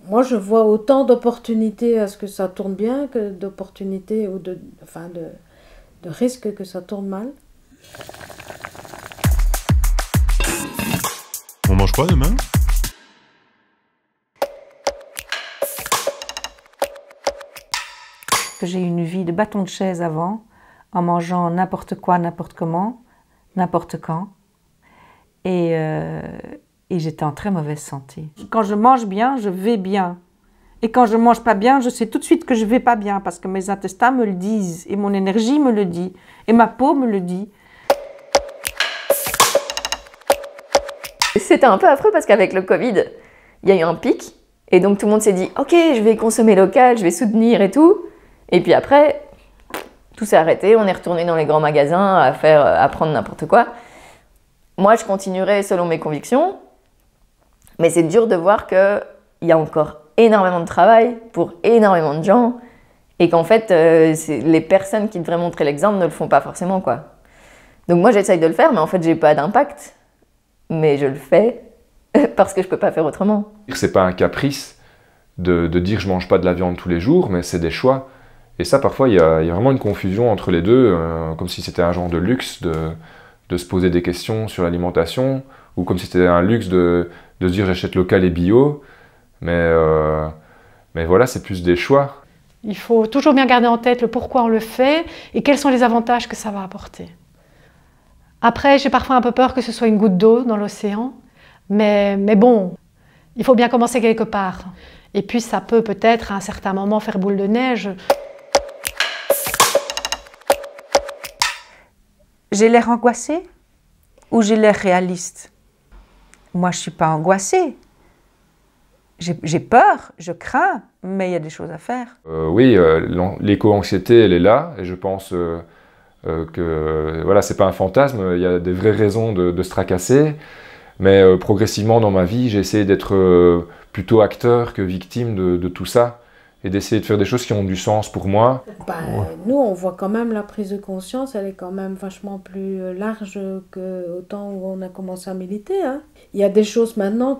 Moi, je vois autant d'opportunités à ce que ça tourne bien que d'opportunités ou de risques que ça tourne mal. On mange quoi demain? J'ai eu une vie de bâton de chaise avant, en mangeant n'importe quoi, n'importe comment, n'importe quand. Et j'étais en très mauvaise santé. Quand je mange bien, je vais bien. Et quand je mange pas bien, je sais tout de suite que je vais pas bien parce que mes intestins me le disent et mon énergie me le dit et ma peau me le dit. C'était un peu affreux parce qu'avec le Covid, il y a eu un pic et donc tout le monde s'est dit « Ok, je vais consommer local, je vais soutenir et tout ». Et puis après, tout s'est arrêté, on est retourné dans les grands magasins à prendre n'importe quoi. Moi, je continuerai selon mes convictions, mais c'est dur de voir qu'il y a encore énormément de travail pour énormément de gens et qu'en fait, les personnes qui devraient montrer l'exemple ne le font pas forcément, quoi. Donc moi, j'essaye de le faire, mais en fait, j'ai pas d'impact. Mais je le fais parce que je peux pas faire autrement. C'est pas un caprice de dire je mange pas de la viande tous les jours, mais c'est des choix. Et ça, parfois, il y a vraiment une confusion entre les deux, comme si c'était un genre de luxe de se poser des questions sur l'alimentation, ou comme si c'était un luxe de se dire j'achète local et bio. Mais voilà, c'est plus des choix. Il faut toujours bien garder en tête le pourquoi on le fait et quels sont les avantages que ça va apporter. Après, j'ai parfois un peu peur que ce soit une goutte d'eau dans l'océan, mais bon, il faut bien commencer quelque part. Et puis ça peut peut-être à un certain moment faire boule de neige. J'ai l'air angoissée ou j'ai l'air réaliste? Moi, je ne suis pas angoissée. J'ai peur, je crains, mais il y a des choses à faire. Oui, l'éco-anxiété, elle est là, et je pense que voilà, c'est pas un fantasme, il y a des vraies raisons de se tracasser, mais progressivement dans ma vie, j'ai essayé d'être plutôt acteur que victime de tout ça, et d'essayer de faire des choses qui ont du sens pour moi. Nous, on voit quand même la prise de conscience, elle est quand même vachement plus large qu'au temps où on a commencé à militer. Hein. Il y a des choses maintenant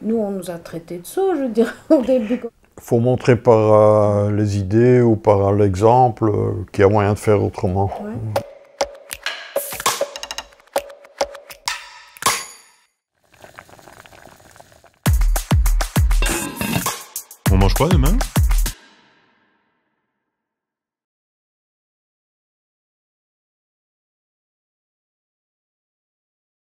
nous, on nous a traités de sots, je veux dire, au début. Il faut montrer par les idées ou par l'exemple qu'il y a moyen de faire autrement. Ouais. On mange quoi demain?